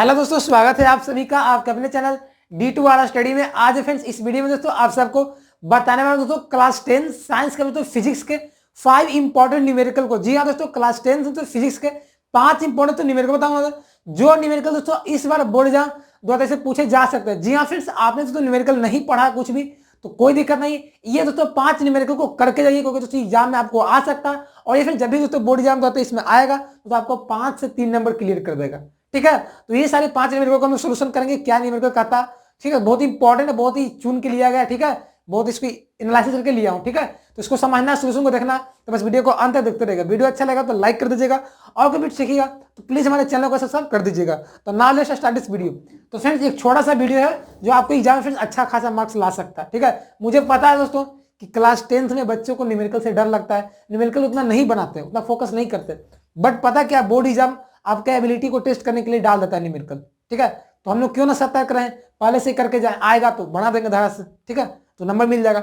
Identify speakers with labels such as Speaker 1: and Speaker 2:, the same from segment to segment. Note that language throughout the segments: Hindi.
Speaker 1: हेलो दोस्तों, स्वागत है आप सभी का आपके अपने चैनल D2 वाला स्टडी में। आज फ्रेंड्स इस वीडियो में दोस्तों आप सबको बताने वाला दोस्तों क्लास 10 साइंस के दोस्तों फिजिक्स के 5 इंपॉर्टेंट न्यूमेरिकल को। जी हाँ दोस्तों, क्लास 10 दोस्तों फिजिक्स के 5 इंपॉर्टेंट तो न्यूमेरिकल बताऊंगा, जो न्यूमेरिकल दोस्तों इस बार बोर्ड एग्जाम द्वारा से पूछे जा सकते हैं। जी हाँ फ्रेंड्स, आपने दोस्तों न्यूमेरिकल नहीं पढ़ा कुछ भी तो कोई दिक्कत नहीं, ये दोस्तों 5 न्यूमेरिकल को करके जाइए, क्योंकि दोस्तों एग्जाम में आपको आ सकता है। और ये फिर जब भी दोस्तों बोर्ड एग्जाम तो इसमें आएगा तो आपको 5 से 3 नंबर क्लियर कर देगा। ठीक है, तो ये सारे 5 न्यूमेरिकल को हम सोल्यूशन करेंगे, क्या न्यूमेरिकल कहता। ठीक है, बहुत इंपॉर्टेंट है, बहुत ही चुन के लिया गया। ठीक है, बहुत इसको एनालिसिस करके लिया हूं। ठीक है, तो इसको समझना, सोल्यूशन को देखना, तो बस वीडियो को अंत तक देखते रहेगा। वीडियो अच्छा लगा तो लाइक कर दीजिएगा, और कभी सीखिएगा तो प्लीज हमारे चैनल को सब्सक्राइब कर दीजिएगा। तो now let's start this video. तो फ्रेंड्स एक छोटा सा वीडियो है जो आपको एग्जाम में फ्रेंड्स अच्छा खासा मार्क्स ला सकता है। ठीक है, मुझे पता है दोस्तों कि क्लास 10th में बच्चों को न्यूमेरिकल से डर लगता है, न्यूमेरिकल उतना नहीं बनाते, उतना फोकस नहीं करते, बट पता क्या बोर्ड एग्जाम आपके एबिलिटी को टेस्ट करने के लिए डाल देता है न्यूमेरिकल। ठीक है, तो हम लोग क्यों ना सतर्क रहें, पहले से करके जाए, आएगा तो बढ़ा देंगे धारा से। ठीक है, तो नंबर मिल जाएगा,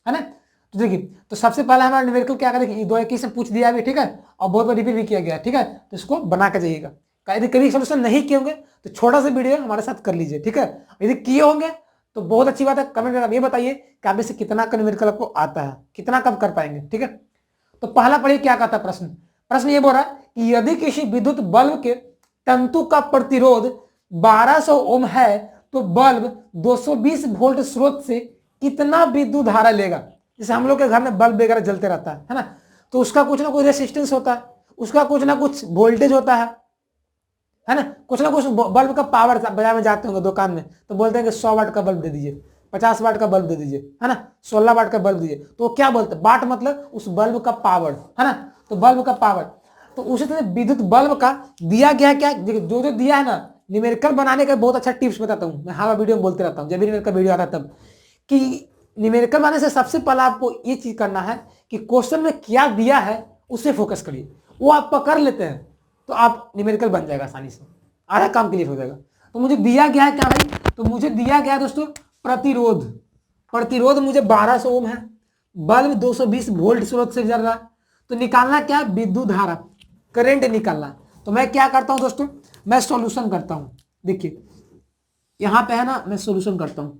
Speaker 1: है ना। तो देखिए, तो सबसे पहले हमारा न्यूमेरिकल क्या करें, 2 से पूछ दिया अभी। ठीक है, और बहुत बार रिपीट भी किया गया। ठीक है, तो इसको बना के जाइएगा। यदि कभी सोल्यूशन नहीं किए होंगे तो छोटा सा वीडियो हमारे साथ कर लीजिए। ठीक है, यदि किए होंगे तो बहुत अच्छी बात है। कमेंट करके ये बताइए कि आप इससे कितना का न्यूमेरिकल आपको आता है, कितना कब कर पाएंगे। ठीक है, तो पहला पढ़िए क्या कहता है प्रश्न। प्रश्न ये बोल रहा है कि यदि किसी विद्युत बल्ब के तंतु का प्रतिरोध 1200 ओम है तो बल्ब 220 वोल्ट स्रोत से कितना विद्युत धारा लेगा। जैसे हम लोग के घर में बल्ब वगैरह जलते रहता है ना, तो उसका कुछ ना कुछ रेसिस्टेंस होता है, उसका कुछ ना कुछ वोल्टेज होता है ना, कुछ ना कुछ बल्ब का पावर। बाजार में जाते होंगे दुकान में तो बोलते हैं कि 100 वाट का बल्ब दे दीजिए, 50 वाट का बल्ब दे दीजिए, है ना, 16 वाट का बल्ब दीजिए। तो क्या बोलते हैं, वाट मतलब उस बल्ब का पावर, है ना, तो बल्ब का पावर। तो उसी तरह विद्युत बल्ब का दिया गया क्या, जो जो दिया है ना, न्यूमेरिकल बनाने का बहुत अच्छा टिप्स बताता हूँ मैं, हर वीडियो में बोलते रहता हूँ, जब भी न्यूमेरिकल वीडियो आता है तब, कि न्यूमेरिकल बनाने से सबसे पहले आपको ये चीज करना है कि क्वेश्चन में क्या दिया है उसे फोकस करिए। वो आप पकड़ लेते हैं तो आप न्यूमेरिकल बन जाएगा आसानी से, आधा काम क्लियर हो जाएगा। तो मुझे दिया गया है क्या भाई, तो मुझे दिया गया है दोस्तों प्रतिरोध। प्रतिरोध मुझे 1200 ओम है, बल्ब 220 वोल्ट स्रोत से जल रहा है, तो निकालना क्या, विद्युत धारा, करंट निकालना। तो मैं क्या करता हूं दोस्तों, मैं सॉल्यूशन करता हूं। देखिए यहां पे है ना, मैं सॉल्यूशन करता हूं,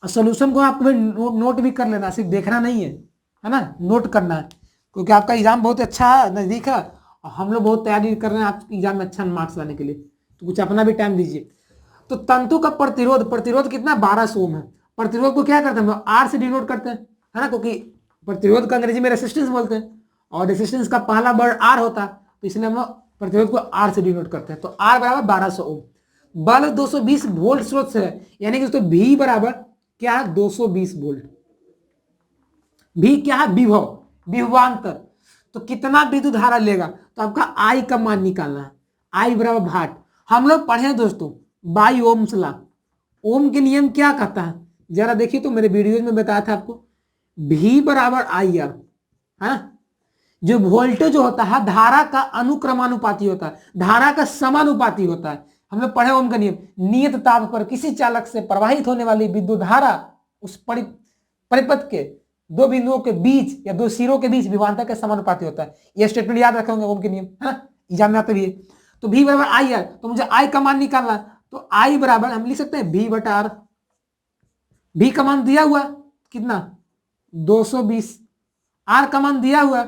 Speaker 1: और सॉल्यूशन को आपको नोट भी कर लेना, सिर्फ देखना नहीं है ना, नोट करना है, क्योंकि आपका एग्जाम बहुत अच्छा है, नजदीक है, और हम लोग बहुत तैयारी कर रहे हैं आपके एग्जाम में अच्छा मार्क्स लाने के लिए, तो कुछ अपना भी टाइम दीजिए। तो तंतु का प्रतिरोध, प्रतिरोध कितना, 1200 ओम है। प्रतिरोध को क्या करते हैं, आर से डिनोट करते हैं, है ना, क्योंकि प्रतिरोध का अंग्रेजी में रेसिस्टेंस बोलते हैं, और रेसिस्टेंस का पहला वर्ड आर होता है, तो इसलिए हम प्रतिरोध को आर से डिनोट करते हैं। तो आर बराबर 1200 ओम, बल्ब 220 वोल्ट स्रोत से है, यानी कि दोस्तों भी बराबर क्या है, 220 वोल्ट। भी क्या है, विभव, विभवांतर। तो कितना विद्युत धारा लेगा, तो आपका आई का मान निकालना है, आई बराबर भाट। हम लोग पढ़े दोस्तों बाई ओम्स लॉ, ओम के नियम क्या कहता है, जरा देखिए, तो मेरे वीडियोज में बताया था आपको, भी बराबर आई आर, है। जो वोल्टेज होता है धारा का अनुक्रमानुपाती होता है, धारा का समानुपाती होता है। हम लोग पढ़े ओम का नियम, नियत ताप पर किसी चालक से प्रवाहित होने वाली विद्युत धारा उस परिपथ के 2 बिंदुओं के बीच या 2 सिरों के बीच विभवांतर के समानुपाती होता है। यह स्टेटमेंट याद रखेंगे ओम के नियम, है ना, एग्जाम में आते भी है। तो भी बराबर आई आर, तो मुझे आई का मान निकालना, तो आई बराबर हम लिख सकते हैं भी बटा आर। भी का मान दिया हुआ कितना, 220, आर का मान दिया हुआ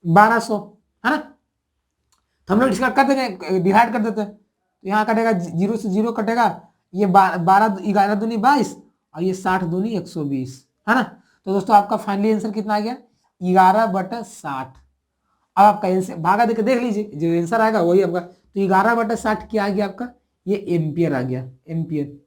Speaker 1: 1200, है ना। तो हम लोग इसका कर देंगे, डिवाइड कर देते हैं, तो यहाँ कटेगा 0 से 0 कटेगा, ये 12 11 दूनी 22, और ये 60 दूनी 120, है ना। तो दोस्तों आपका फाइनली आंसर कितना आ गया, 11/60। अब आपका आंसर भागा देकर देख लीजिए, जो आंसर आएगा वही आपका। तो 11/60 क्या आ गया आपका, ये एम्पियर आ गया, एम्पियर।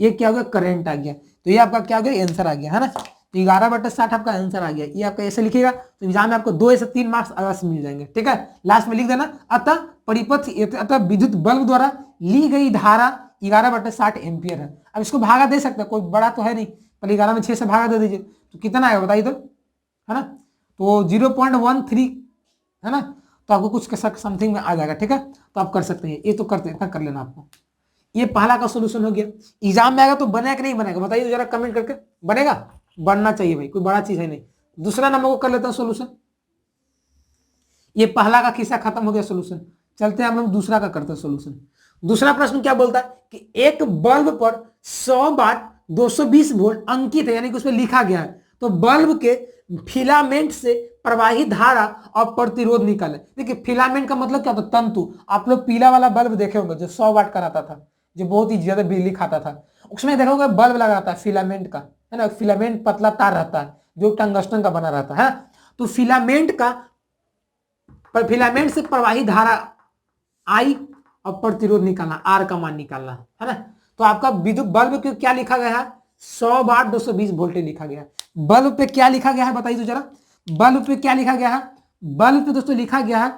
Speaker 1: ये क्या हो गया, करंट आ गया। तो ये आपका क्या हो गया, आंसर आ गया, है ना। तो 11/60 आपका आंसर आ गया। ये आपका ऐसे लिखिएगा तो एग्जाम में आपको 2 से 3 मार्क्स अवश्य मिल जाएंगे। ठीक है, लास्ट में लिख देना, अतः परिपथ, अतः विद्युत बल्ब द्वारा ली गई धारा 11/60 एम्पियर है। अब इसको भागा दे सकते हैं, कोई बड़ा तो है नहीं, पर 11 में 6 से भागा दे दीजिए, तो कितना आएगा बताइए तो, है ना। तो 0.13, है ना, तो आपको कुछ समथिंग में आ जाएगा। ठीक है, तो आप कर सकते हैं, ये तो करते इतना कर लेना आपको। ये पहला का सोल्यूशन हो गया। एग्जाम में आएगा तो बनेगा कि नहीं बनेगा बताइए तो जरा कमेंट करके, बनेगा, बनना चाहिए भाई, कोई बड़ा चीज है नहीं। दूसरा नंबर को कर लेता हूं सोल्यूशन। ये पहला का किस्सा खत्म हो गया सोल्यूशन। चलते हैं हम लोग दूसरा का करते हैं सोल्यूशन। दूसरा प्रश्न क्या बोलता है कि एक बल्ब पर 100 वाट 220 वोल्ट अंकित है, यानी कि उसमें लिखा गया है, तो बल्ब के फिलामेंट से प्रवाही धारा और प्रतिरोध निकाले। देखिए फिलामेंट का मतलब क्या होता है, तंतु। आप लोग पीला वाला बल्ब देखे होंगे जो 100 वाट का रहता था, जो बहुत ही ज्यादा बिजली खाता था, उसमें देखा होगा बल्ब लगा रहता है फिलामेंट का, है ना। फिलामेंट पतला तार रहता है जो टंगस्टन का बना रहता है। तो फिलामेंट से प्रवाही धारा आई और प्रतिरोध निकालना, आर का मान निकालना है ना। तो आपका विद्युत बल्ब पे क्या लिखा गया है, 100 वाट 220 वोल्टेज लिखा गया है। बल्ब पे क्या लिखा गया है बताइए तो जरा, बल्ब पे क्या लिखा गया है। बल्ब पे दोस्तों लिखा गया है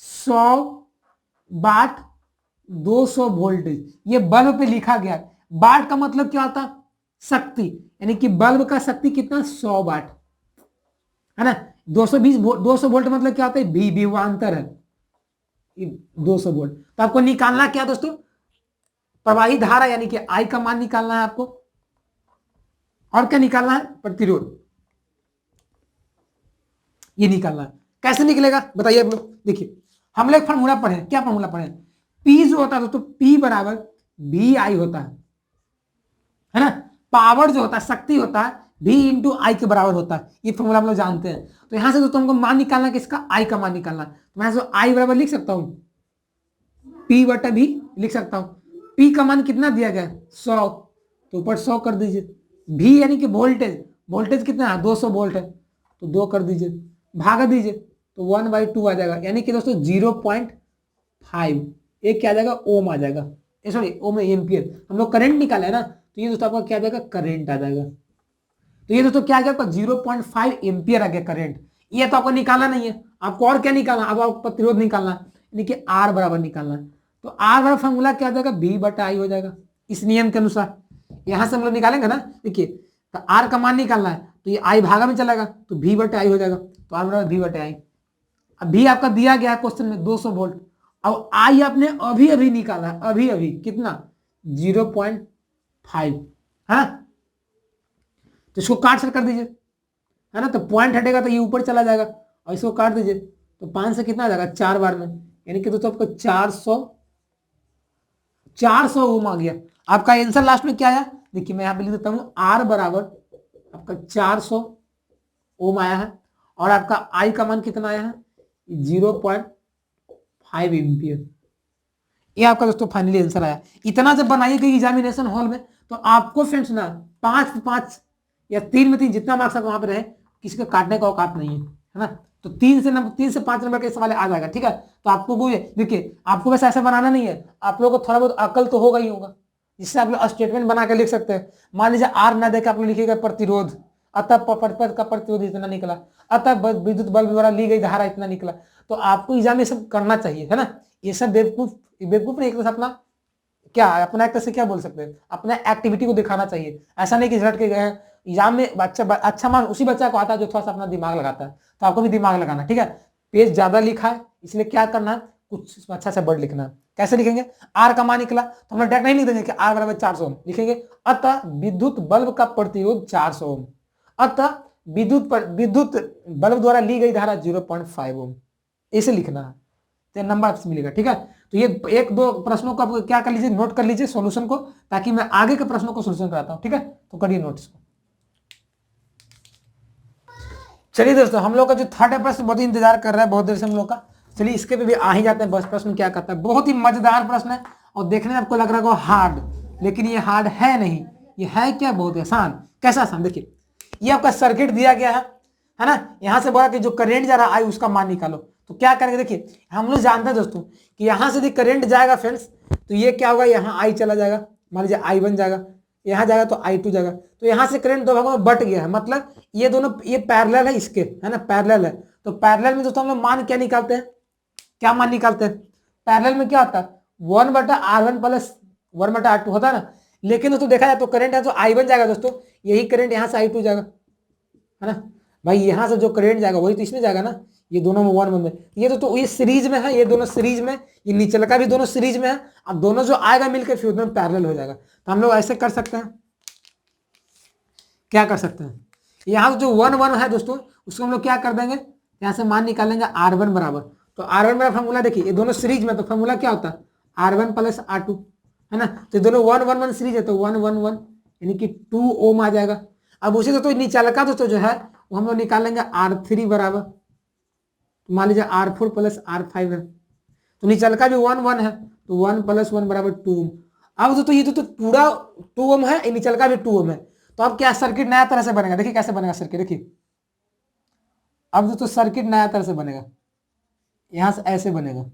Speaker 1: 100 वाट 200 वोल्टेज, ये बल्ब पे लिखा गया है। वाट का मतलब क्या होता है, शक्ति, यानी कि बल्ब का शक्ति कितना, 100 वाट, है ना। 200 वोल्ट मतलब क्या होता है, विभवांतर है 200 वोल्ट। तो आपको निकालना क्या दोस्तों, प्रवाही धारा यानी कि आई का मान निकालना है आपको, और क्या निकालना है, प्रतिरोध, ये निकालना है। कैसे निकलेगा बताइए आप लोग। देखिए हम लोग फॉर्मूला पढ़े, क्या फॉर्मूला पढ़े, पी जो होता है दोस्तों, पी बराबर वी आई होता है ना। पावर जो होता है, शक्ति होता है, V इंटू आई के बराबर होता है, ये फॉर्मूला हम लोग जानते हैं। तो यहां से दोस्तों हमको मान निकालना है किसका, आई का मान निकालना है। तो मैं आई बराबर लिख सकता हूं P बटा V लिख सकता हूं। P का मान कितना दिया गया, 100, तो ऊपर 100 कर दीजिए। V यानी कि वोल्टेज, वोल्टेज कितना है 200 वोल्ट है, तो 2 कर दीजिए, भागा दीजिए, तो 1/2 आ जाएगा, यानी कि दोस्तों 0.5, एक क्या आ जाएगा, ओम आ जाएगा, सॉरी ओम एम्पियर। हम लोग करंट निकाला है ना, तो ये दोस्तों आपका क्या आ जाएगा, करंट आ जाएगा। तो ये दोस्तों क्या आ गया आपका 0.5 एम्पियर आ गया करंट। ये तो आपको निकालना नहीं है, आपको और क्या निकालना, अब आपको प्रतिरोध निकालना है, यानी कि आर बराबर निकालना है। तो आर बराबर फॉर्मूला क्या आ जाएगा, बी बटा आई हो जाएगा इस नियम के अनुसार। यहां से हम लोग निकालेंगे ना, देखिए तो आर का मान निकालना है, तो ये आई भागा में चलेगा, तो भी बटा आई हो जाएगा, तो आर बराबर भी बटा आई। अब भी आपका दिया गया है क्वेश्चन में 200 वोल्ट, अब आई आपने अभी अभी निकाला है, अभी अभी कितना 0.5, है, तो इसको काट कर दीजिए, है ना। तो पॉइंट हटेगा तो ये ऊपर चला जाएगा, और इसको काट दीजिए, तो 5 से कितना आ जाएगा, 4 बार में, यानी कि दोस्तों आपको 400 ओम आ गया। आपका आंसर लास्ट में क्या आया, देखिए मैं यहां पे लिख देता हूं, आर बराबर आपका 400 ओम आया है, और आपका आई का मान कितना आया है, 0.5 एम्पियर। ये आपका दोस्तों फाइनली आंसर आया। इतना जब बनाइएगा एग्जामिनेशन हॉल में, तो आपको फ्रेंड्स ना 5 या 3 में 3 जितना मार्क्स वहां पे रहे, किसी का काटने का औकात नहीं है ना। तो 3 से 5 नंबर के सवाल आ जाएगा, ठीक है। तो आपको वो देखिए, आपको वैसे ऐसे बनाना नहीं है, आप लोगों को थोड़ा बहुत अकल तो होगा ही होगा, जिससे आप लोग स्टेटमेंट बना के लिख सकते हैं। मान लीजिए आर ना देकर आप लोग लिखिएगा प्रतिरोध, अतः परपथ का प्रतिरोध इतना निकला, अतः विद्युत बल्ब द्वारा ली गई धारा इतना निकला। तो आपको एग्जाम में सब करना चाहिए, है ना। ये सब बेवकूफ ने एक तरह से अपना क्या, अपना एक तरह से क्या बोल सकते हैं, अपना एक्टिविटी को दिखाना चाहिए। ऐसा नहीं कि झट के गए हैं एग्जाम में, अच्छा मार्क्स उसी बच्चा को आता है जो थोड़ा सा अपना दिमाग लगाता है। तो आपको भी दिमाग लगाना, ठीक है। पेज ज्यादा लिखा है, इसलिए क्या करना है, कुछ अच्छा से वर्ड लिखना है। कैसे लिखेंगे, आर का मान निकला तो हम लोग डायरेक्ट नहीं लिख देंगे कि आर बराबर 400 ओम, लिखेंगे अतः विद्युत बल्ब का प्रतिरोध 400 ओम, अतः विद्युत बल्ब द्वारा ली गई धारा 0.5 ओम, ऐसे लिखना है, तो नंबर आपसे मिलेगा, ठीक है। तो ये 1-2 प्रश्नों को आप क्या कर लीजिए, नोट कर लीजिए सॉल्यूशन को, ताकि मैं आगे के प्रश्नों को सॉल्यूशन कराता हूं, ठीक है। तो करिए नोट्स को। चलिए दोस्तों, हम लोग का जो थर्ड प्रश्न बहुत ही इंतजार कर रहा है बहुत देर से हम लोग का, चलिए इसके पे भी आ ही जाते हैं। बस प्रश्न क्या करता है, बहुत ही मजेदार प्रश्न है, और देखने में आपको लग रहा है हार्ड, लेकिन ये हार्ड है नहीं, ये है क्या, बहुत आसान। कैसा आसान, देखिए ये आपका सर्किट दिया गया है ना। यहां से बोला कि जो करंट जा रहा है उसका मान निकालो। तो क्या करेंगे, देखिए हम लोग जानते हैं दोस्तों कि यहां से यदि करंट जाएगा फ्रेंड्स, तो ये क्या होगा, यहाँ आई चला जाएगा, मान लीजिए आई बन जाएगा, यहाँ जाएगा तो I2 जाएगा। तो यहाँ से करंट दो भागों में बट गया है, मतलब ये दोनों ये पैरेलल है इसके, है ना, पैरेलल है। तो पैरेलल में दोस्तों हम लोग मान क्या निकालते हैं, क्या मान निकालते हैं, पैरेलल में क्या होता है 1/R1 प्लस 1/R2 होता है ना। लेकिन दोस्तों देखा जाए तो करंट है तो I बन जाएगा दोस्तों, यही करंट यहाँ से I2 जाएगा, है ना भाई। यहाँ से जो करंट जाएगा वही तो इसमें जाएगा ना, ये दोनों में 1 बन, ये तो ये सीरीज में है, ये दोनों सीरीज में, ये नीचे का भी दोनों सीरीज में है। अब दोनों जो आएगा मिलकर फिर दोनों पैरेलल हो जाएगा। तो हम लोग ऐसे कर सकते हैं, क्या कर सकते हैं, यहाँ जो 1 1 है दोस्तों, उसको हम लोग क्या कर देंगे, यहाँ से मान निकालेंगे R1 बराबर, तो R1 मेरा फॉर्मूला देखिए, ये दोनों सीरीज में, तो फॉर्मूला क्या होता है R1 प्लस R2, है ना। तो दोनों 1 1 1 सीरीज है, तो 1 1 1 यानी कि 2 ओम आ जाएगा। अब उसी दोस्तों नीचे का दोस्तों जो है वो हम लोग निकालेंगे R3 बराबर, मान लीजिए R4 प्लस R5 है, तो नीचे का भी 1 1 है, तो 1 प्लस 1 बराबर 2 ओम। अब दोस्तों ये तो पूरा 2 ओम है, ये नीचे का भी 2 ओम है, तो अब क्या सर्किट नया तरह से बनेगा, देखिए कैसे बनेगा सर्किट, देखिए अब दोस्तों सर्किट नया तरह से बनेगा, यहां से ऐसे बनेगा,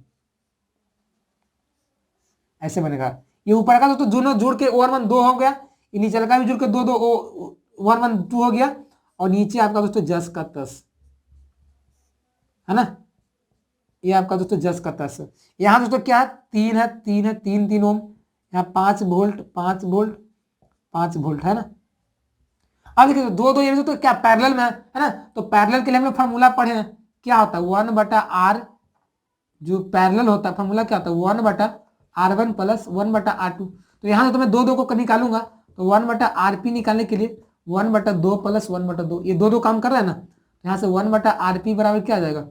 Speaker 1: ऐसे बनेगा। ये ऊपर का दोस्तों दोनों जुड़ के 1 1 2 हो गया, ये नीचे का भी जुड़ के 2 2 1 1 2 हो गया, और नीचे आपका दोस्तों 10 का 10, है ना। ये आपका दोस्तों 10 का 10 है। यहाँ दोस्तों क्या है, 3 है, 3 है, 3 3 ओम, यहाँ 5 वोल्ट 5 वोल्ट 5 वोल्ट, है ना। अब देखिए दो दो ये दोस्तों क्या पैरेलल में है ना, तो पैरेलल के लिए हम लोग फॉर्मूला पढ़े हैं, क्या होता है 1 बटा आर, जो पैरेलल होता है फॉर्मूला क्या होता है 1 बटा R1 प्लस 1 बटा R2। तो यहाँ तो मैं दो दो को निकालूंगा, तो 1 बटा RP निकालने के लिए 1 बटा 2 प्लस 1 बटा 2, ये दो दो काम कर रहा है ना, तो यहाँ से 1 बटा RP बराबर क्या आ जाएगा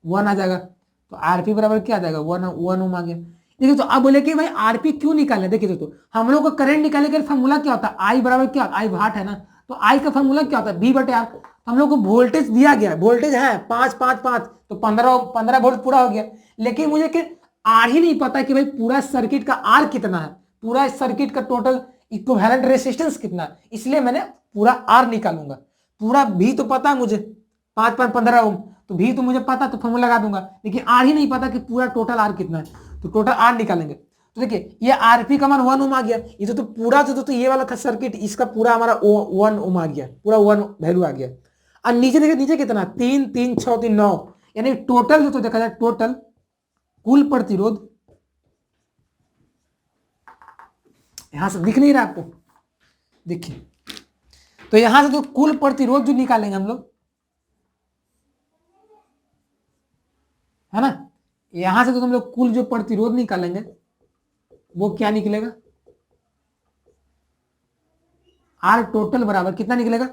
Speaker 1: 1 आ जाएगा, तो RP बराबर क्या आ जाएगा 1 1 ओम आ गया। देखिए तो अब बोले कि भाई RP क्यों निकाले, देखिए दोस्तों हम लोग को करंट निकालने के लिए फॉर्मूला क्या होता है I बराबर क्या, I वाट है ना, तो I का फॉर्मूला क्या होता है V बटे R। हम लोग को वोल्टेज दिया गया, वोल्टेज है 5 5 5, तो 15 वोल्ट पूरा हो गया, लेकिन मुझे कि आर ही नहीं पता कि भाई पूरा सर्किट का आर कितना है, पूरा सर्किट का टोटल इक्विवेलेंट रेजिस्टेंस कितना है, इसलिए मैंने पूरा आर निकालूंगा। पूरा भी तो पता है मुझे 5 5 15 ओम, तो भी तो मुझे पता, तो फॉर्मूला लगा दूंगा, लेकिन आर ही नहीं पता कि पूरा टोटल आर कितना है, तो टोटल आर निकालेंगे। तो देखिए ये आरपी का मान 1 ओम आ गया, ये तो पूरा तो ये वाला था सर्किट, इसका पूरा हमारा 1 ओम आ गया, पूरा 1 वैल्यू आ गया। और नीचे देखिए, नीचे कितना 3 3 6 3 9, यानी टोटल तो देखा जाए टोटल कुल प्रतिरोध, यहां से दिख नहीं रहा आपको, देखिए तो यहां से तो कुल प्रतिरोध जो निकालेंगे हम लोग, है ना, यहां से तो हम लोग कुल जो प्रतिरोध निकालेंगे वो क्या निकलेगा, आर टोटल बराबर कितना निकलेगा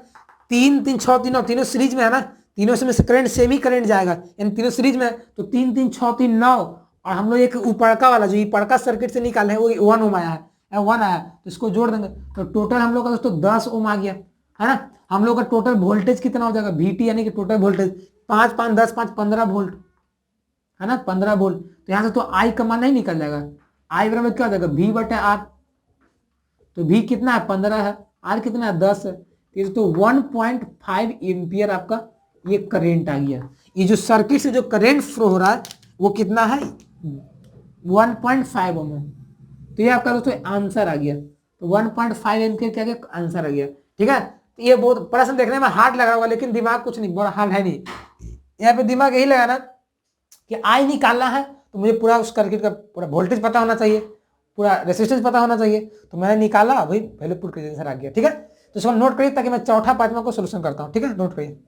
Speaker 1: 3 3 6 3 9, तीनों सीरीज में है ना, तीनों में से करंट सेम ही करंट जाएगा, यानी तीनों सीरीज में, तो 3 3 6 3 9, और हम लोग एक ऊपरका वाला जो ऊपरका सर्किट से निकाले हैं वो 1 ओम आया है, 1 आया, तो इसको जोड़ देंगे, तो टोटल हम लोग का दोस्तों 10 ओम आ गया, है ना। हम लोग का टोटल वोल्टेज कितना हो जाएगा VT, यानी कि टोटल वोल्टेज 5 5 10 5 15 वोल्ट, है ना 15 वोल्ट। तो यहाँ से तो I का मान नहीं निकल जाएगा, I बराबर क्या हो जाएगा V बटे R, तो V कितना है 15 है, R कितना है 10 है, तो 1.5 एम्पियर आपका ये करंट आ गया। ये जो सर्किट से जो करंट फ्लो हो रहा है वो कितना है 1.5 ओम है, तो ये आपका दोस्तों आंसर आ गया, तो 1.5 एम्पियर क्या आंसर आ गया, ठीक है। तो ये बहुत प्रश्न देखने में हार्ड लग रहा होगा, लेकिन दिमाग कुछ नहीं, बड़ा हार्ड है नहीं, यहाँ पे दिमाग यही लगाना कि आई निकालना है, तो मुझे पूरा उस सर्किट का पूरा वोल्टेज पता होना चाहिए, पूरा रेजिस्टेंस पता होना चाहिए, तो मैंने निकाला, भाई वैल्यू पुट कर आंसर आ गया, ठीक है। तो इसको नोट करिए ताकि मैं चौथा पांचवा को सोल्यूशन करता हूँ, ठीक है, नोट करिए।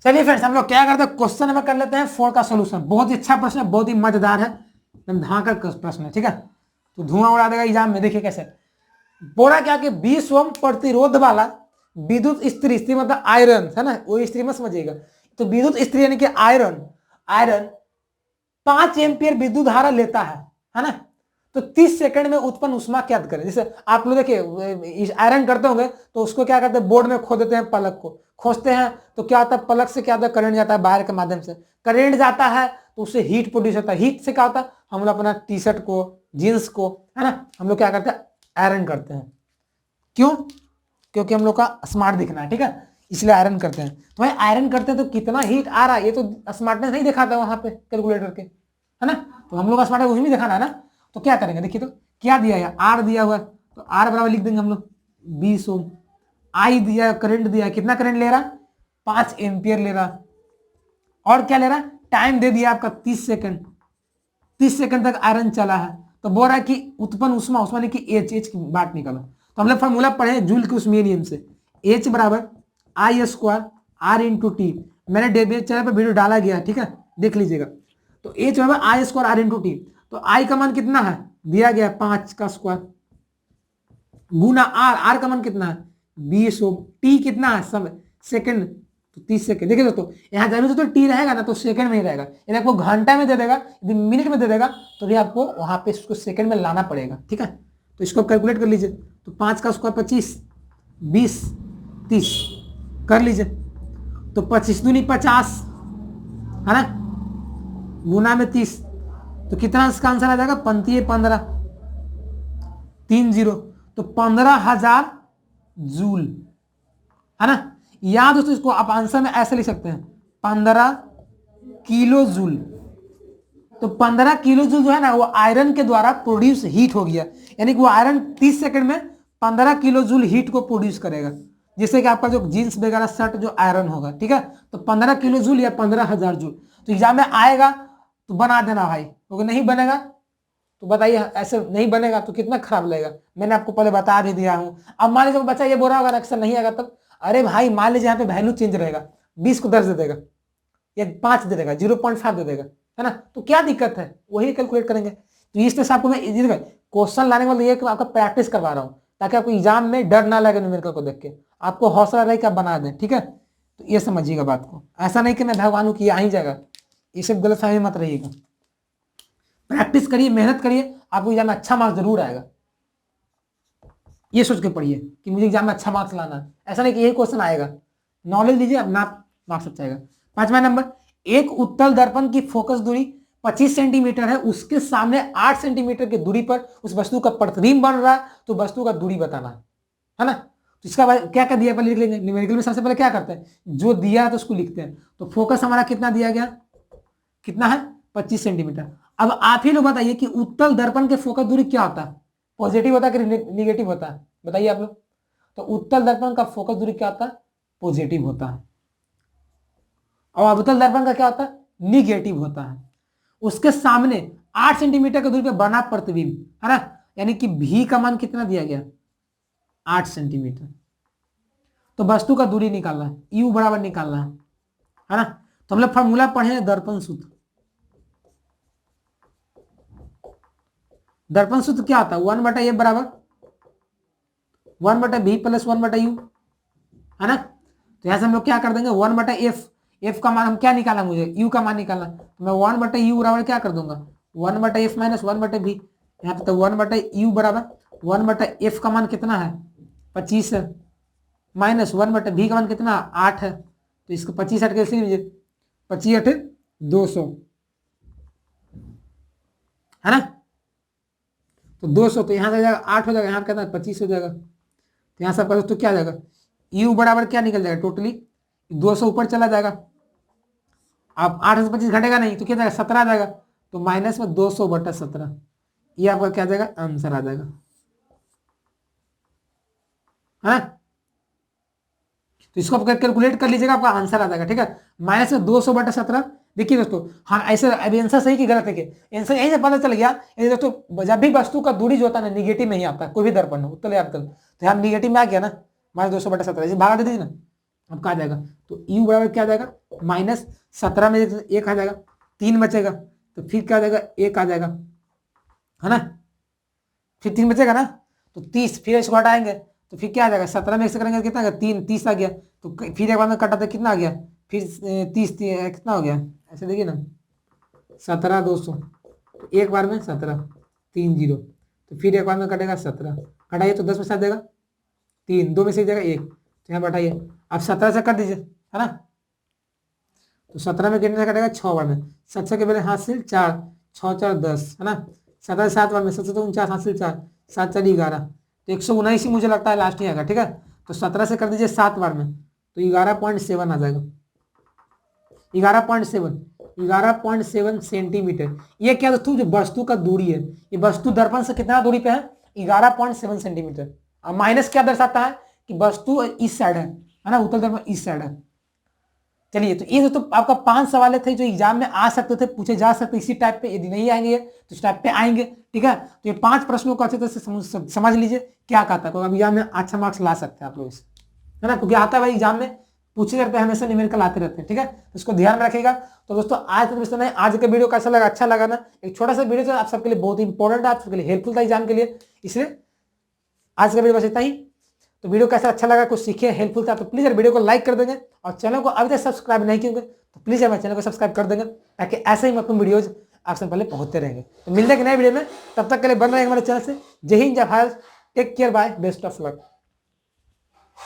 Speaker 1: चलिए फ्रेंड्स हम लोग क्या करते हैं, क्वेश्चन नंबर कर लेते हैं 4 का सोल्यूशन। बहुत ही अच्छा प्रश्न है, बहुत ही मजेदार है, एकदम धमाका प्रश्न है, ठीक है, तो धुआं उड़ा देगा एग्जाम में। देखिए कैसे बोला क्या कि 20 ओम प्रतिरोध वाला विद्युत स्त्री मतलब आयरन, है ना, वो स्त्री मत समझिएगा, तो विद्युत स्त्री यानी कि आयरन 5 एम्पियर विद्युत धारा लेता है ना, तो 30 सेकंड में उत्पन्न उष्मा क्या करें। जैसे आप लोग देखिए आयरन करते होंगे तो उसको क्या करते हैं, बोर्ड में खो देते हैं, पलक को खोजते हैं, तो क्या होता है पलक से क्या होता है, करंट जाता है बाहर के माध्यम से, करंट जाता है तो उससे हीट प्रोड्यूस होता है, हीट से क्या होता है हम लोग अपना टी शर्ट को, जीन्स को, है ना, हम लोग क्या करते हैं आयरन करते हैं। क्यों, क्योंकि हम लोग का स्मार्ट दिखना है, ठीक है, इसलिए आयरन करते हैं। तो भाई आयरन करते हैं तो कितना हीट आ रहा है ये तो स्मार्टनेस नहीं दिखाता है वहां पे कैलकुलेटर के, है ना, तो हम लोग का स्मार्टनेस उसमें दिखाना है ना। तो क्या करेंगे, देखिए तो क्या दिया है, आर दिया हुआ है, तो आर बराबर लिख देंगे हम लोग 20 ओम, आई दिया करंट दिया, कितना करंट ले रहा 5 एम्पियर ले रहा, और क्या ले रहा टाइम दे दिया आपका 30 सेकंड, 30 सेकंड तक आयरन चला है, तो बोल रहा है कि उत्पन्न उष्मा, उष्मा ने कि एच की बात निकालो। तो हम लोग फॉर्मूला पढ़े जूल के उस नियम से, H बराबर आई स्क्वायर R इंटू टी, मैंने चैनल पर वीडियो डाला गया, ठीक है, देख लीजिएगा। तो H बराबर आई स्क्वायर R इंटू टी, तो I का मान कितना है दिया गया 5 का स्क्वायर गुना R, R का मान कितना है 20 ओम, T कितना है समय सेकंड, तो 30 सेकंड। देखिए दोस्तों यहाँ जब भी दोस्तों टी रहेगा ना तो सेकंड में ही रहेगा, यदि आपको घंटा में दे देगा, यदि मिनट में दे देगा तो भी आपको वहां पे इसको सेकंड में लाना पड़ेगा। ठीक है, तो इसको कैलकुलेट कर लीजिए। तो 5 का स्क्वायर 25, 20, 30 कर लीजिए। तो 25 दूनी 50 है ना, गुना में 30, तो कितना इसका आंसर आ जाएगा, 15 30, तो 15,000 जूल है ना। या दोस्तों इसको आप आंसर में ऐसे लिख सकते हैं 15 किलो जूल। तो 15 किलो जूल जो है ना वो आयरन के द्वारा प्रोड्यूस हीट हो गया, यानी कि वो आयरन 30 सेकंड में 15 किलो जूल हीट को प्रोड्यूस करेगा, जिससे कि आपका जो जीन्स वगैरह शर्ट जो आयरन होगा। ठीक है, तो 15 किलो जूल या 15,000 जूल। तो एग्जाम में आएगा तो बना देना भाई, क्योंकि नहीं बनेगा तो बताइए, ऐसे नहीं बनेगा तो कितना खराब लगेगा। मैंने आपको पहले बता भी दिया हूं। अब मान लीजिए बच्चा ये बोल रहा होगा अक्सर नहीं आएगा तब, अरे भाई मान लीजिए यहाँ पे वैल्यू चेंज रहेगा, 20 को 10 दे देगा या 5 दे देगा, 0.5 दे देगा, है ना, तो क्या दिक्कत है, वही कैलकुलेट करेंगे। तो इस तरह से आपको मैं क्वेश्चन लाने वाला ये आपका प्रैक्टिस करवा रहा हूँ, ताकि आपको एग्जाम में डर ना लगे न्यूमेरिकल को देख के, आपको हौसला रहे कि आप बना दें। ठीक है, तो ये समझिएगा बात को, ऐसा नहीं कि मैं भगवान हूँ कि आ ही जाएगा, ये सब गलत फहमी मत रहिएगा। प्रैक्टिस करिए, मेहनत करिए, आपको एग्जाम में अच्छा मार्क्स जरूर आएगा। ये सोच के पढ़िए कि मुझे एग्जाम में अच्छा मार्क्स लाना है, ऐसा नहीं कि यही क्वेश्चन आएगा। नॉलेज लीजिए, अपना मार्क्स अच्छा आएगा। 5वां नंबर, एक उत्तल दर्पण की फोकस दूरी 25 सेंटीमीटर है, उसके सामने 8 सेंटीमीटर की दूरी पर उस वस्तु का प्रतिबिंब बन रहा है, तो वस्तु का दूरी बताना है ना। तो इसका क्या क्या दिया पहले लिख लेंगे। न्यूमेरिकल में सबसे पहले क्या करते हैं, जो दिया है तो उसको लिखते हैं। तो फोकस हमारा कितना दिया गया, कितना है, 25 सेंटीमीटर। अब आप ही लोग बताइए कि उत्तल दर्पण के फोकस दूरी क्या होता है, पॉजिटिव होता है कि निगेटिव होता है, बताइए आप लोग। तो उत्तल दर्पण का फोकस दूरी क्या होता है, पॉजिटिव होता है। और अवतल दर्पण का क्या होता है, निगेटिव होता है। उसके सामने 8 सेंटीमीटर की दूरी पर बना प्रतिबिंब, है ना, यानी कि भी का मान कितना दिया गया, 8 सेंटीमीटर। तो वस्तु का दूरी निकालना है, यू बराबर निकालना है ना। तो हम लोग फॉर्मूला पढ़े हैं दर्पण सूत्र। दर्पण सूत्र क्या होता है, 1/a बराबर 1/b प्लस 1/u, है ना। तो यहां से हम लोग क्या कर देंगे, 1/f, f का मान हम क्या निकालना, मुझे u का मान निकालना, तो मैं 1/u बराबर क्या कर दूंगा, 1/f माइनस 1/b। यहाँ पे तो 1/u बराबर 1/f का मान कितना है, 25 है, माइनस 1/b का मान कितना, 8 है। तो इसको 25 हट के लिख लीजिए, 25 8 200, है ना। तो 200, तो यहाँ से जाएगा 8 हो जाएगा, यहाँ कहता है 25 हो जाएगा। तो यहाँ से आपका दोस्तों क्या जाएगा, u बराबर क्या निकल जाएगा, टोटली 200 ऊपर चला जाएगा। आप 8 से 25 घटेगा नहीं तो क्या जाएगा, 17 आ जाएगा। तो माइनस में 200/17, ये आपका क्या जाएगा, आंसर आ जाएगा, है। तो इसको आप कैलकुलेट कर लीजिएगा, आपका आंसर आ जाएगा। ठीक है, माइनस में 200/17। देखिए दोस्तों, हाँ ऐसे अभी आंसर सही कि गलत है, कि आंसर यहीं से पता चल गया। दोस्तों जब भी वस्तु का दूरी जो होता है ना, निगेटिव में ही आता है, कोई भी दर्पण हो, उत्तल या अवतल, तो यहाँ निगेटिव में आ गया ना, माइनस 200/17, भागा दे दीजिए ना, अब क्या आ जाएगा, तो u बराबर क्या आ जाएगा, माइनस 17 में 1 आ जाएगा, 3 बचेगा, तो फिर क्या आ जाएगा, 1 आ जाएगा, है ना। फिर 3 बचेगा ना, तो 30, फिर इसको हटाएंगे तो फिर क्या आ जाएगा, 17 में 1 से करेंगे कितना आ गया, 3, 30 आ गया। तो फिर एक बार में कटा था, कितना आ गया, फिर 30 कितना हो गया, ऐसे देखिए ना, 17 200, तो एक बार में 17 3 0, तो फिर एक बार में कटेगा 17, कटाइए तो 10 में साथ देगा 3, 2 में से जाएगा 1, तो यहाँ बैठाइए, अब 17 से कर दीजिए, है ना। तो 17 में कितने से कटेगा, 6 बार में, 7 के पहले हासिल 4, 6 4 10, है ना। 17 7 बार में, 7 तो 49 हासिल 4, 7 4 11, तो 119 ही मुझे लगता है लास्ट ही आएगा। ठीक है, तो 17 से कर दीजिए 7 बार में, तो 11.7 आ जाएगा, 11.7 सेंटीमीटर। ये क्या दोस्तों, जो वस्तु का दूरी है, ये वस्तु दर्पण से कितना दूरी पे है, 11.7 सेंटीमीटर। और माइनस क्या दर्शाता है कि वस्तु इस साइड है ना, उत्तल दर्पण इस साइड है। चलिए, तो ये दोस्तों आपका 5 सवाल थे जो एग्जाम में आ सकते थे, पूछे जा सकते इसी टाइप पे। यदि नहीं आएंगे तो इस टाइप पे आएंगे। ठीक है, तो ये 5 प्रश्नों को अच्छे तरह से समझ लीजिए क्या कहता है, एग्जाम में अच्छा मार्क्स ला सकते हैं आप लोग इसे, है ना, क्योंकि आता है भाई एग्जाम में पूछे रहते हैं, हमेशा न्यूमेरिकल आते रहते हैं। ठीक है, तो इसको ध्यान में रखिएगा। तो दोस्तों आज तक नहीं, आज का वीडियो कैसा लगा, अच्छा लगा ना, एक छोटा सा वीडियो आप सबके लिए बहुत इंपॉर्टेंट है, आप सबके लिए हेल्पफुल था एग्जाम के लिए, इसलिए आज का वीडियो बस इतना ही। तो वीडियो कैसा अच्छा लगा, कुछ सीखे, हेल्पफुल था तो प्लीज यार वीडियो को लाइक कर देंगे और चैनल को अभी तक सब्सक्राइब नहीं किए तो प्लीज यार मेरे चैनल को सब्सक्राइब कर देंगे ताकि ऐसे ही मतलब वीडियोज आपसे पहले पहुंचते रहेंगे। तो मिलते हैं नए वीडियो में, तब तक के लिए बन रहे हमारे चैनल से। जय हिंद, जय Bharat, take care, bye, best of luck.